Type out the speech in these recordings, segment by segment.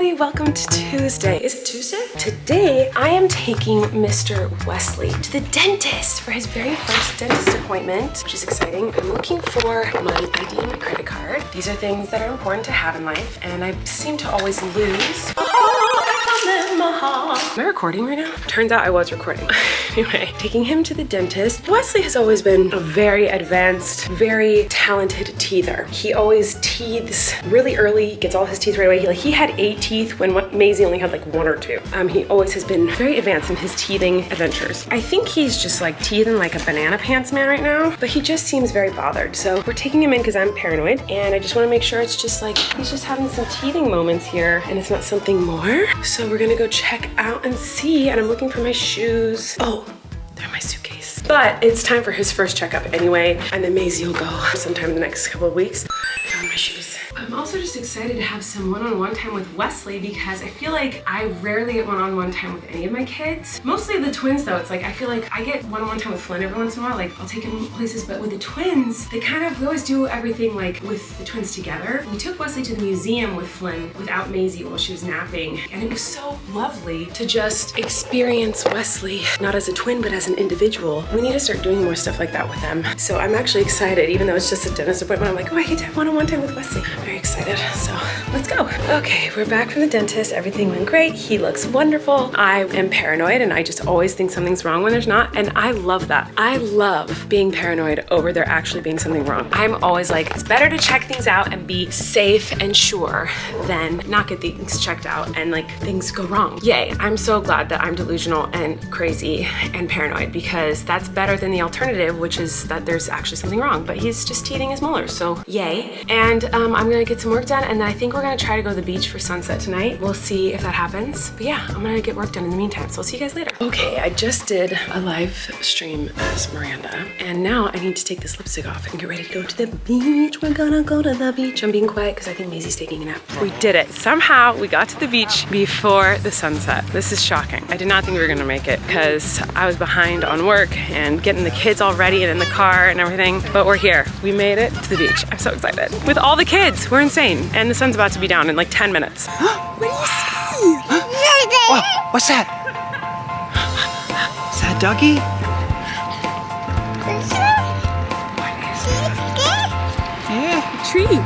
everybody, welcome to Tuesday. Is it Tuesday? Today, I am taking Mr. Wesley to the dentist for his very first dentist appointment, which is exciting. I'm looking for my ID and my credit card. These are things that are important to have in life, and I seem to always lose. Am I recording right now? Turns out I was recording. Anyway, taking him to the dentist. Wesley has always been a very advanced, very talented teether. He always teethes really early, gets all his teeth right away. He had 8 teeth when Maisie only had like 1 or 2. He always has been very advanced in his teething adventures. I think he's just like teething like a banana pants man right now, but he just seems very bothered. So we're taking him in because I'm paranoid, and I just want to make sure it's just like he's just having some teething moments here and it's not something more. So we're gonna go check out and see, and I'm looking for my shoes. Oh, they're in my suitcase. But it's time for his first checkup anyway, and then Maisie will go sometime in the next couple of weeks. Found my shoes. I'm also just excited to have some one-on-one time with Wesley because I feel like I rarely get one-on-one time with any of my kids. Mostly the twins though, it's like I feel like I get one-on-one time with Flynn every once in a while, like I'll take him places, but with the twins, we always do everything like with the twins together. We took Wesley to the museum with Flynn without Maisie while she was napping, and it was so lovely to just experience Wesley, not as a twin, but as an individual. We need to start doing more stuff like that with them. So I'm actually excited, even though it's just a dentist appointment, I'm like, oh, I get to have one-on-one time with Wesley. Very excited, so let's go. Okay, we're back from the dentist. Everything went great. He looks wonderful. I am paranoid and I just always think something's wrong when there's not, and I love that. I love being paranoid over there actually being something wrong. I'm always like, it's better to check things out and be safe and sure than not get things checked out and like things go wrong. Yay, I'm so glad that I'm delusional and crazy and paranoid, because that's better than the alternative, which is that there's actually something wrong, but he's just teething his molars, so yay. And I'm gonna get some work done, and then I think we're gonna try to go to the beach for sunset tonight. We'll see if that happens. But yeah, I'm gonna get work done in the meantime, so I'll see you guys later. Okay, I just did a live stream as Miranda, and now I need to take this lipstick off and get ready to go to the beach. We're gonna go to the beach. I'm being quiet because I think Maisie's taking a nap. We did it. Somehow we got to the beach before the sunset. This is shocking. I did not think we were gonna make it because I was behind on work and getting the kids all ready and in the car and everything, but we're here. We made it to the beach. I'm so excited. With all the kids, we're insane. And the sun's about to be down in like 10 minutes. What do you see? Oh, what's that? Is that Dougie? Yeah, a tree.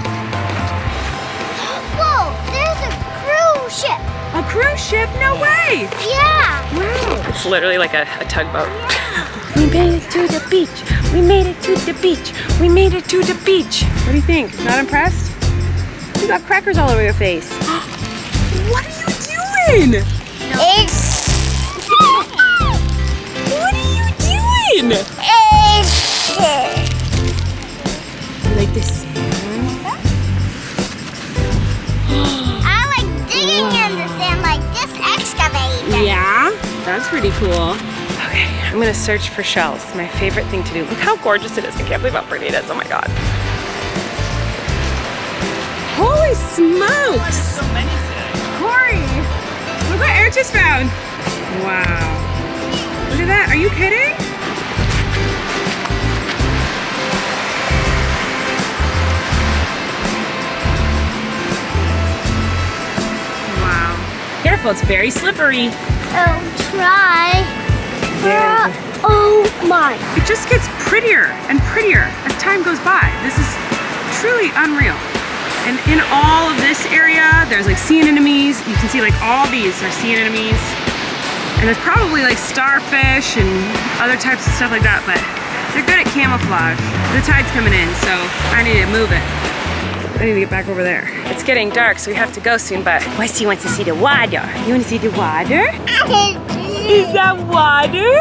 Whoa, there's a cruise ship. A cruise ship? No way. Yeah. Wow. It's literally like a tugboat. We made it to the beach. We made it to the beach. We made it to the beach. What do you think? Not impressed? You got crackers all over your face. What are you doing? It's... What are you doing? It's... Like the sand? I like digging in the sand like this excavator. Yeah, that's pretty cool. Okay, I'm gonna search for shells. My favorite thing to do. Look how gorgeous it is. I can't believe how pretty it is. Oh my God. Holy smokes! Corey, look what Eric just found. Wow. Look at that. Are you kidding? Wow. Careful, it's very slippery. Oh, try. Yeah. Oh my. It just gets prettier and prettier as time goes by. This is truly unreal. And in all of this area, there's like sea anemones. You can see like all these are sea anemones. And there's probably like starfish and other types of stuff like that, but they're good at camouflage. The tide's coming in, so I need to move it. I need to get back over there. It's getting dark, so we have to go soon, but Wesley wants to see the water. You want to see the water? Is that water?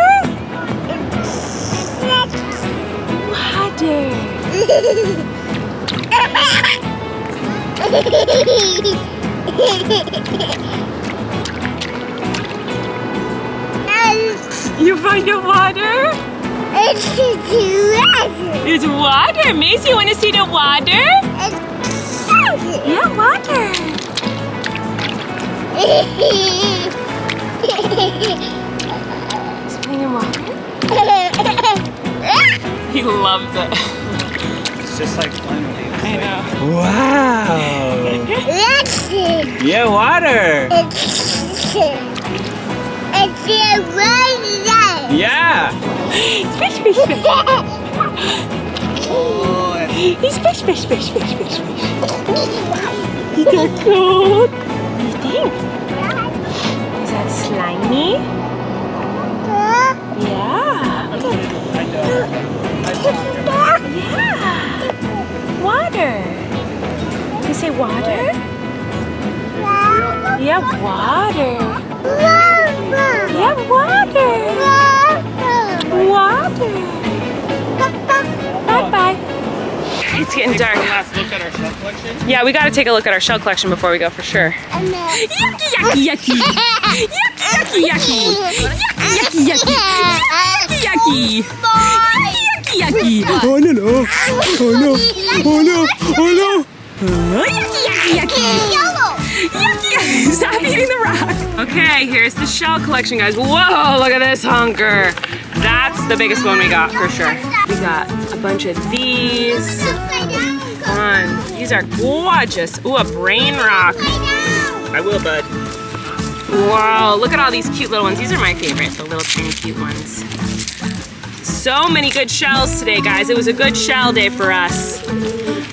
You find the water? It's water. It's water. Maisie, you want to see the water? It's water. Yeah, water. Is it playing in water? He loves it. It's just like fun with you. I know. Wow. Yeah, water. Yeah. Fish, fish, fish. He's fish, fish, fish, fish, fish, fish. He got cold. What do you think? Is that slimy? Yeah. Yeah. Water. You say water? Yeah, water. Yeah, water. Water. Bye-bye. It's getting dark. Last look at our shell collection. Yeah, we gotta take a look at our shell collection before we go for sure. Yucky, yucky, yucky. Yucky, yucky, yucky. Yucky, yucky, yucky. Yucky, yucky, yucky. Oh no no! Oh no! Oh no! Oh no! Yucky, yucky, yucky. Yucky, stop eating the rock. Okay, here's the shell collection, guys. Whoa, look at this hunker. That's the biggest one we got for sure. We got a bunch of these. Fun. These are gorgeous. Ooh, a brain rock. I will, bud. Wow, look at all these cute little ones. These are my favorite, the little tiny cute ones. So many good shells today, guys. It was a good shell day for us.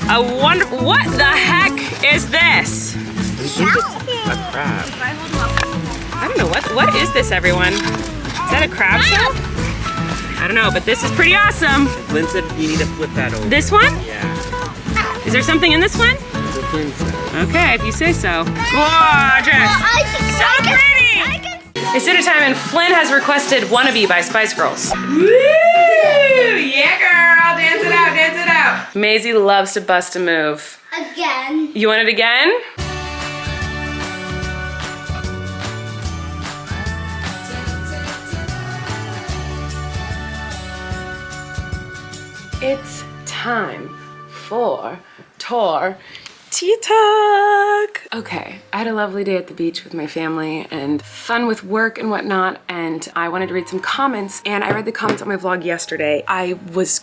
What the heck is this? A crab. I don't know, what is this, everyone? Is that a crab shell? I don't know, but this is pretty awesome. Lynn said you need to flip that over. This one? Yeah. Is there something in this one? That's what Lynn said. Okay, if you say so. Gorgeous! So pretty! It's dinner time and Flynn has requested Wannabe by Spice Girls. Woo! Yeah, girl! Dance it out, dance it out! Maisie loves to bust a move. Again. You want it again? It's time for Tour Tea Talk. Okay, I had a lovely day at the beach with my family and fun with work and whatnot, and I wanted to read some comments, and I read the comments on my vlog yesterday. I was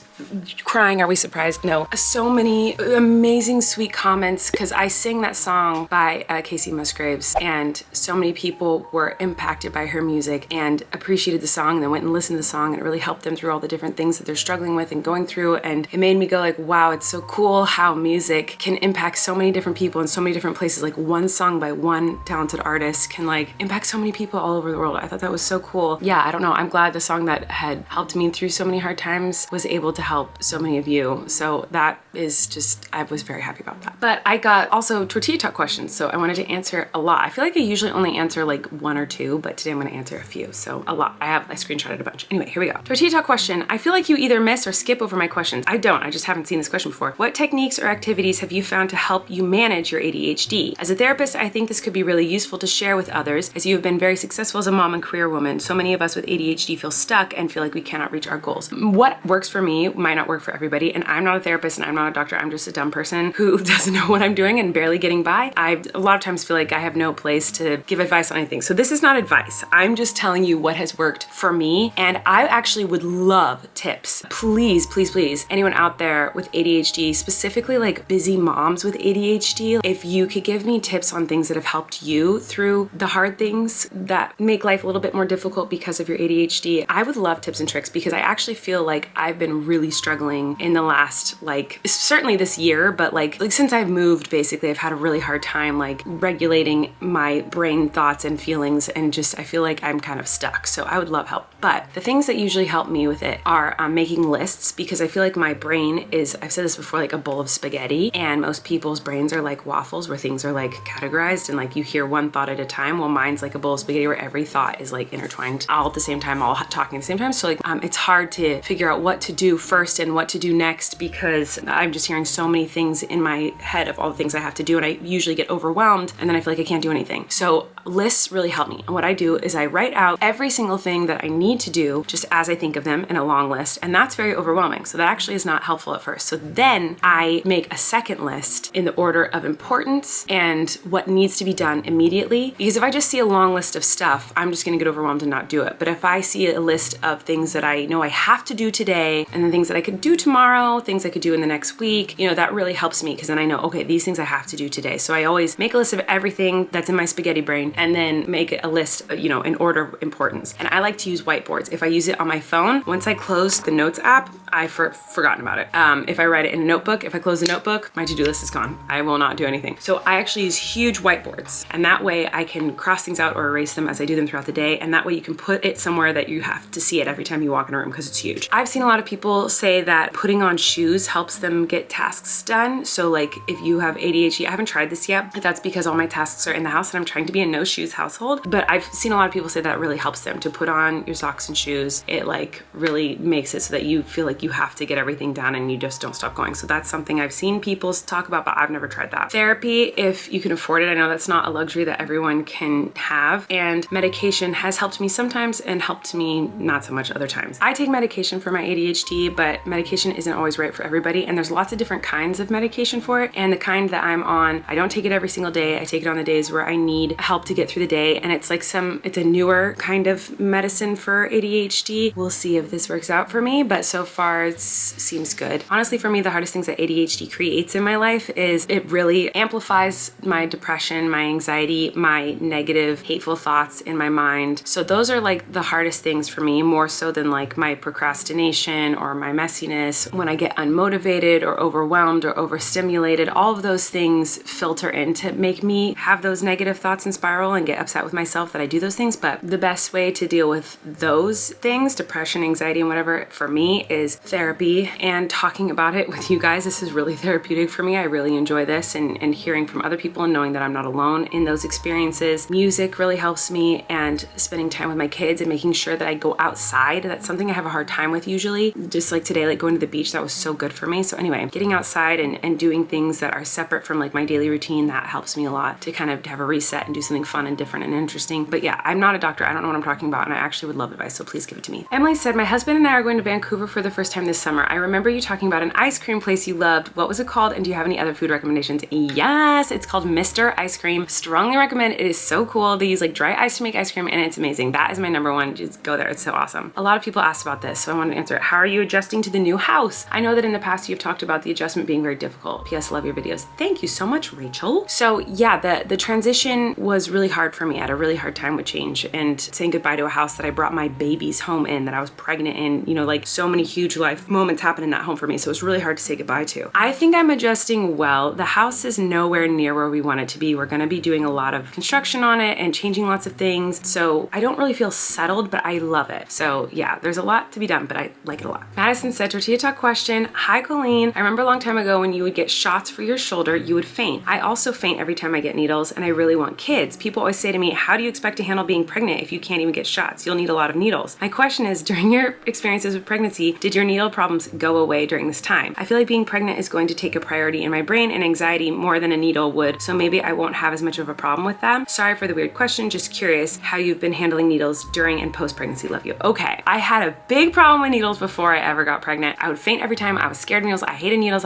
crying. Are we surprised? No. So many amazing, sweet comments because I sang that song by Casey Musgraves, and so many people were impacted by her music and appreciated the song and then went and listened to the song, and it really helped them through all the different things that they're struggling with and going through, and it made me go like, wow, it's so cool how music can impact so many different people in so many different places. Like one song by one talented artist can like impact so many people all over the world. I thought that was so cool. Yeah, I don't know. I'm glad the song that had helped me through so many hard times was able to help so many of you. So that is just, I was very happy about that. But I got also tortilla talk questions, so I wanted to answer a lot. I feel like I usually only answer like one or two, but today I'm gonna answer a few, so a lot. I screenshotted a bunch. Anyway, here we go. Tortilla talk question. I feel like you either miss or skip over my questions. I don't, I just haven't seen this question before. What techniques or activities have you found to help you manage your ADHD? As a therapist, I think this could be really useful to share with others, as you have been very successful as a mom and career woman. So many of us with ADHD feel stuck and feel like we cannot reach our goals. What works for me might not work for everybody, and I'm not a therapist and I'm not a doctor. I'm just a dumb person who doesn't know what I'm doing and barely getting by. I a lot of times feel like I have no place to give advice on anything. So this is not advice. I'm just telling you what has worked for me, and I actually would love tips. Please, please, please, anyone out there with ADHD, specifically like busy moms with ADHD, if you could give me tips on things that have helped you through the hard things that make life a little bit more difficult because of your ADHD, I would love tips and tricks, because I actually feel like I've been really struggling in the last, like, certainly this year, but like since I've moved, basically, I've had a really hard time like regulating my brain thoughts and feelings, and just I feel like I'm kind of stuck. So I would love help. But the things that usually help me with it are making lists, because I feel like my brain is, I've said this before, like a bowl of spaghetti, and most people's brains are like waffles where things are like categorized and like you hear one thought at a time. Well, mine's like a bowl of spaghetti where every thought is like intertwined all at the same time, all talking at the same time. So like it's hard to figure out what to do first and what to do next, because I'm just hearing so many things in my head of all the things I have to do, and I usually get overwhelmed and then I feel like I can't do anything. So lists really help me. And what I do is I write out every single thing that I need to do just as I think of them in a long list, and that's very overwhelming. So that actually is not helpful at first. So then I make a second list in the order of importance and what needs to be done immediately, because if I just see a long list of stuff, I'm just gonna get overwhelmed and not do it. But if I see a list of things that I know I have to do today, and then things things that I could do tomorrow, things I could do in the next week. You know, that really helps me because then I know, okay, these things I have to do today. So I always make a list of everything that's in my spaghetti brain and then make a list, you know, in order of importance. And I like to use whiteboards. If I use it on my phone, once I close the notes app, I've forgotten about it. If I write it in a notebook, if I close the notebook, my to-do list is gone. I will not do anything. So I actually use huge whiteboards, and that way I can cross things out or erase them as I do them throughout the day. And that way you can put it somewhere that you have to see it every time you walk in a room because it's huge. I've seen a lot of people say that putting on shoes helps them get tasks done. So like if you have ADHD, I haven't tried this yet, but that's because all my tasks are in the house and I'm trying to be a no shoes household. But I've seen a lot of people say that really helps them to put on your socks and shoes. It like really makes it so that you feel like you have to get everything done and you just don't stop going. So that's something I've seen people talk about, but I've never tried that. Therapy, if you can afford it. I know that's not a luxury that everyone can have. And medication has helped me sometimes and helped me not so much other times. I take medication for my ADHD, but medication isn't always right for everybody. And there's lots of different kinds of medication for it. And the kind that I'm on, I don't take it every single day. I take it on the days where I need help to get through the day. And it's like it's a newer kind of medicine for ADHD. We'll see if this works out for me, but so far it seems good. Honestly, for me, the hardest things that ADHD creates in my life is it really amplifies my depression, my anxiety, my negative, hateful thoughts in my mind. So those are like the hardest things for me, more so than like my procrastination or my messiness. When I get unmotivated or overwhelmed or overstimulated, all of those things filter in to make me have those negative thoughts and spiral and get upset with myself that I do those things. But the best way to deal with those things, depression, anxiety, and whatever, for me is therapy and talking about it with you guys. This is really therapeutic for me. I really enjoy this and hearing from other people and knowing that I'm not alone in those experiences. Music really helps me, and spending time with my kids and making sure that I go outside. That's something I have a hard time with usually. Just like today, like going to the beach, that was so good for me. So anyway, getting outside and doing things that are separate from like my daily routine, that helps me a lot to kind of have a reset and do something fun and different and interesting. But yeah, I'm not a doctor. I don't know what I'm talking about, and I actually would love advice, so please give it to me. Emily said, my husband and I are going to Vancouver for the first time this summer. I remember you talking about an ice cream place you loved. What was it called? And do you have any other food recommendations? Yes, it's called Mr. Ice Cream. Strongly recommend. It is so cool. They use like dry ice to make ice cream, and it's amazing. That is my number one. Just go there. It's so awesome. A lot of people asked about this, so I wanted to answer it. How are you adjusting to the new house? I know that in the past you've talked about the adjustment being very difficult. P.S. Love your videos. Thank you so much, Rachel. So yeah, the transition was really hard for me. I had a really hard time with change and saying goodbye to a house that I brought my babies home in, that I was pregnant in. You know, like so many huge life moments happen in that home for me, so it's really hard to say goodbye to. I think I'm adjusting well. The house is nowhere near where we want it to be. We're gonna be doing a lot of construction on it and changing lots of things, so I don't really feel settled, but I love it. So yeah, there's a lot to be done, but I like it a lot. Madison said, Tortilla Talk question. Hi, Colleen. I remember a long time ago when you would get shots for your shoulder, you would faint. I also faint every time I get needles, and I really want kids. People always say to me, how do you expect to handle being pregnant if you can't even get shots? You'll need a lot of needles. My question is, during your experiences with pregnancy, did your needle problems go away during this time? I feel like being pregnant is going to take a priority in my brain and anxiety more than a needle would, so maybe I won't have as much of a problem with them. Sorry for the weird question, just curious how you've been handling needles during and post-pregnancy. Love you. Okay, I had a big problem with needles before I ever got pregnant. I would faint every time. I was scared of needles. I hated needles.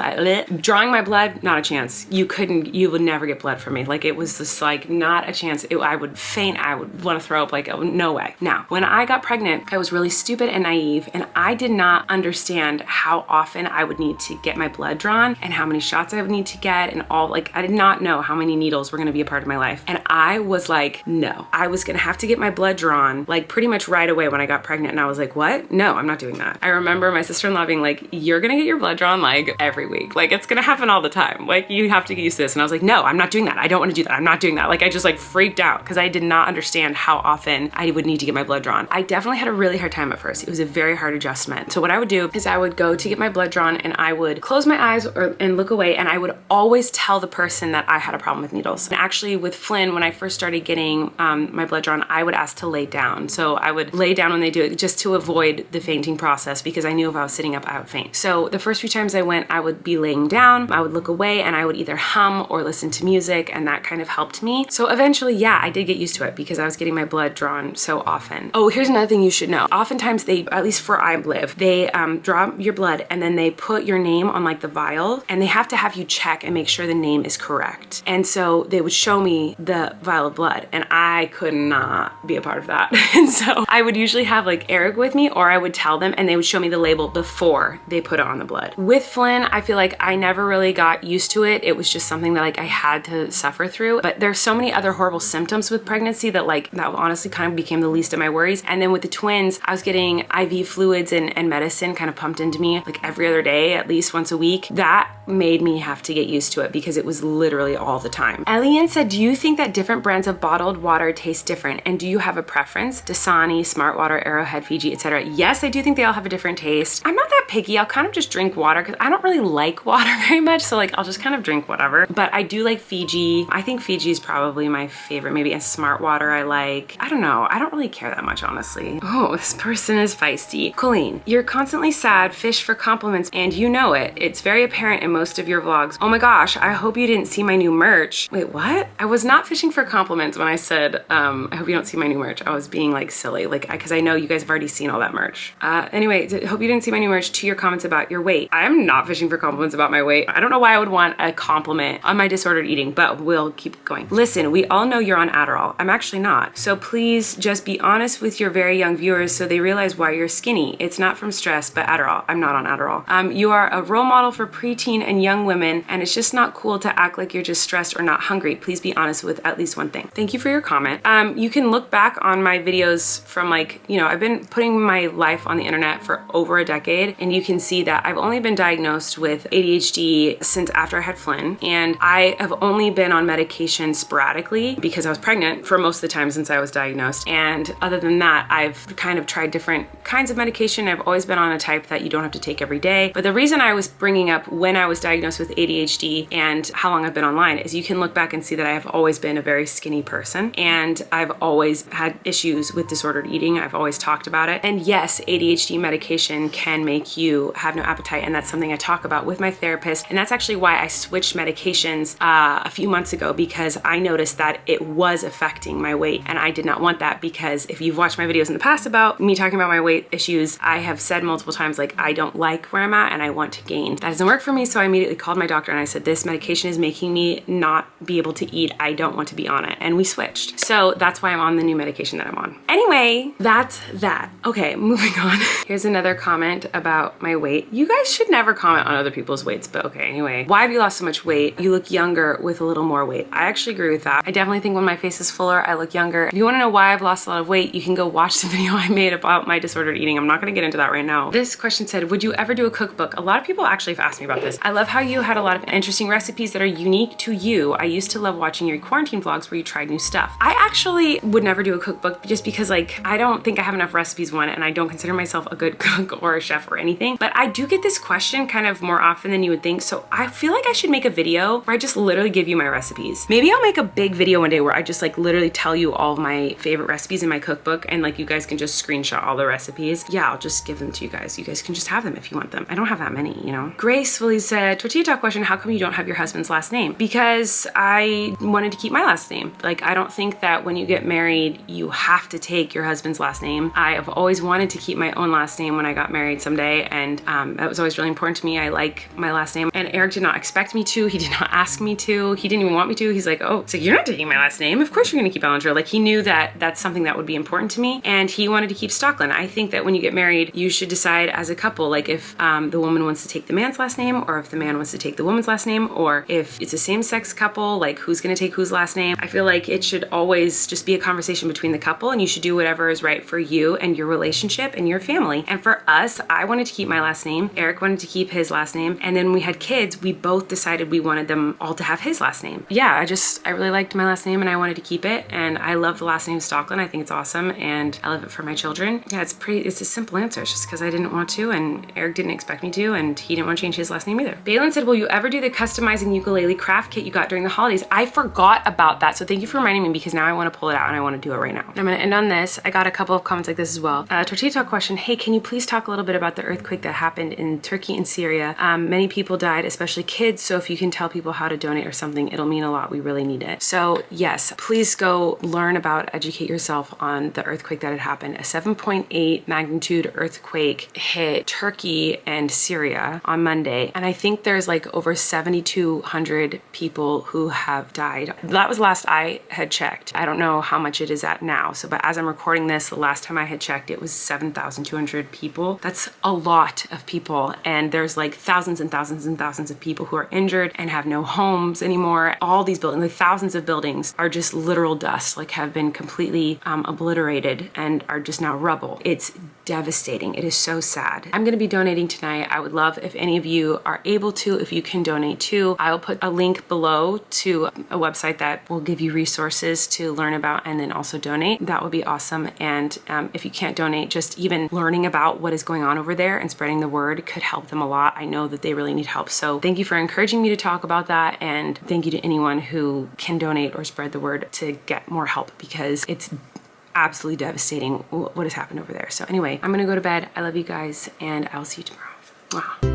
Drawing my blood, not a chance. You would never get blood from me. Like, it was just like not a chance. I would faint. I would want to throw up, like, no way. Now, when I got pregnant, I was really stupid and naive, and I did not understand how often I would need to get my blood drawn and how many shots I would need to get, and all, like, I did not know how many needles were going to be a part of my life. And I was like, no, I was going to have to get my blood drawn like pretty much right away when I got pregnant. And I was like, what? No, I'm not doing that. I remember my sister-in-law being like, you're going to get your blood drawn like every week. Like, it's going to happen all the time. Like, you have to get used to this. And I was like, no, I'm not doing that. I don't want to do that. I'm not doing that. Like, I just like freaked out because I did not understand how often I would need to get my blood drawn. I definitely had a really hard time at first. It was a very hard adjustment. So what I would do is I would go to get my blood drawn, and I would close my eyes and look away, and I would always tell the person that I had a problem with needles. And actually with Flynn, when I first started getting my blood drawn, I would ask to lay down. So I would lay down when they do it just to avoid the fainting process, because I knew if I was sitting up, I would faint. So the first few times I went, I would be laying down, I would look away, and I would either hum or listen to music, and that kind of helped me. So eventually, yeah, I did get used to it because I was getting my blood drawn so often. Oh, here's another thing you should know. Oftentimes they, at least for IBLIV, they draw your blood and then they put your name on like the vial, and they have to have you check and make sure the name is correct. And so they would show me the vial of blood, and I could not be a part of that. And so I would usually have like Eric with me, or I would tell them and they would show me the label table before they put it on the blood. With Flynn, I feel like I never really got used to it. It was just something that like I had to suffer through. But there's so many other horrible symptoms with pregnancy that like that honestly kind of became the least of my worries. And then with the twins, I was getting IV fluids and medicine kind of pumped into me like every other day, at least once a week. That made me have to get used to it because it was literally all the time. Elian said, do you think that different brands of bottled water taste different? And do you have a preference? Dasani, Smart Water, Arrowhead, Fiji, etc. Yes, I do think they all have a different taste. I'm not that picky. I'll kind of just drink water because I don't really like water very much. So like I'll just kind of drink whatever. But I do like Fiji. I think Fiji is probably my favorite. Maybe a Smart Water I like. I don't know. I don't really care that much, honestly. Oh, this person is feisty. Colleen, you're constantly sad, fish for compliments, and you know it. It's very apparent in most of your vlogs. Oh my gosh, I hope you didn't see my new merch. Wait, what? I was not fishing for compliments when I said, I hope you don't see my new merch. I was being like silly, like, because I know you guys have already seen all that merch. Anyway, hope you didn't see my new merch. To your comments about your weight. I'm not fishing for compliments about my weight. I don't know why I would want a compliment on my disordered eating, but we'll keep going. Listen, we all know you're on Adderall. I'm actually not. So please just be honest with your very young viewers so they realize why you're skinny. It's not from stress, but Adderall. I'm not on Adderall. You are a role model for preteen and young women, and it's just not cool to act like you're just stressed or not hungry. Please be honest with at least one thing. Thank you for your comment. You can look back on my videos from like, you know, I've been putting my life on the internet for over a decade, and you can see that I've only been diagnosed with ADHD since after I had Flynn, and I have only been on medication sporadically because I was pregnant for most of the time since I was diagnosed. And other than that, I've kind of tried different kinds of medication. I've always been on a type that you don't have to take every day. But the reason I was bringing up when I was diagnosed with ADHD and how long I've been online is you can look back and see that I have always been a very skinny person, and I've always had issues with disordered eating. I've always talked about it. And yes, ADHD medication can make you have no appetite, and that's something I talk about with my therapist. And that's actually why I switched medications a few months ago, because I noticed that it was affecting my weight, and I did not want that, because if you've watched my videos in the past about me talking about my weight issues, I have said multiple times like I don't like where I'm at and I want to gain. That doesn't work for me, so I immediately called my doctor and I said, this medication is making me not be able to eat. I don't want to be on it. And we switched. So that's why I'm on the new medication that I'm on. Anyway, that's that. Okay, moving on. Here's another comment about my weight. You guys should never comment on other people's weights, but okay, anyway. Why have you lost so much weight? You look younger with a little more weight. I actually agree with that. I definitely think when my face is fuller, I look younger. If you want to know why I've lost a lot of weight, you can go watch the video I made about my disordered eating. I'm not going to get into that right now. This question said, would you ever do a cookbook? A lot of people actually have asked me about this. I love how you had a lot of interesting recipes that are unique to you. I used to love watching your quarantine vlogs where you tried new stuff. I actually would never do a cookbook just because like, I don't think I have enough recipes, one, and I don't consider myself a good cook or a chef or anything, but I do get this question kind of more often than you would think. So I feel like I should make a video where I just literally give you my recipes. Maybe I'll make a big video one day where I just like literally tell you all of my favorite recipes in my cookbook, and like you guys can just screenshot all the recipes. Yeah, I'll just give them to you guys. You guys can just have them if you want them. I don't have that many, you know. Gracefully said, Tortilla Talk question, how come you don't have your husband's last name? Because I wanted to keep my last name. Like, I don't think that when you get married, you have to take your husband's last name. I have always wanted to keep my own last name when I got married someday, and that was always really important to me. I like my last name, and Eric did not expect me to. He did not ask me to. He didn't even want me to. He's like, oh, so you're not taking my last name? Of course you're gonna keep Ellinger. Like, he knew that that's something that would be important to me, and he wanted to keep Stockland. I think that when you get married, you should decide as a couple, like if the woman wants to take the man's last name, or if the man wants to take the woman's last name, or if it's a same-sex couple, like who's gonna take whose last name. I feel like it should always just be a conversation between the couple, and you should do whatever is right for you and your relationship and your family. And for us, I wanted to keep my last name. Eric wanted to keep his last name. And then when we had kids, we both decided we wanted them all to have his last name. Yeah, I really liked my last name and I wanted to keep it. And I love the last name Stockland. I think it's awesome, and I love it for my children. Yeah, it's a simple answer. It's just because I didn't want to, and Eric didn't expect me to, and he didn't want to change his last name either. Balin said, will you ever do the customizing ukulele craft kit you got during the holidays? I forgot about that, so thank you for reminding me, because now I want to pull it out and I want to do it right now. I'm going to end on this. I got a couple of comments like this as well. Tortilla Talk question, hey, can you please talk a little bit about the earthquake that happened in Turkey and Syria? Many people died, especially kids, so if you can tell people how to donate or something, it'll mean a lot. We really need it. So yes, please go learn about, educate yourself on the earthquake that had happened. A 7.8 magnitude earthquake hit Turkey and Syria on Monday, and I think there's like over 7,200 people who have died. That was last I had checked. I don't know how much it is at now. So, but as I'm recording this, the last time I had checked, it was 7,200 people. That's That's a lot of people, and there's like thousands and thousands and thousands of people who are injured and have no homes anymore. All these buildings, like thousands of buildings, are just literal dust, like have been completely obliterated and are just now rubble. It's devastating. It is so sad. I'm going to be donating tonight. I would love if any of you are able to, if you can donate too. I'll put a link below to a website that will give you resources to learn about and then also donate. That would be awesome. And if you can't donate, just even learning about what is going on over there and spreading the word could help them a lot. I know that they really need help. So thank you for encouraging me to talk about that. And thank you to anyone who can donate or spread the word to get more help, because it's absolutely devastating what has happened over there. So anyway, I'm gonna go to bed. I love you guys, and I'll see you tomorrow. Wow.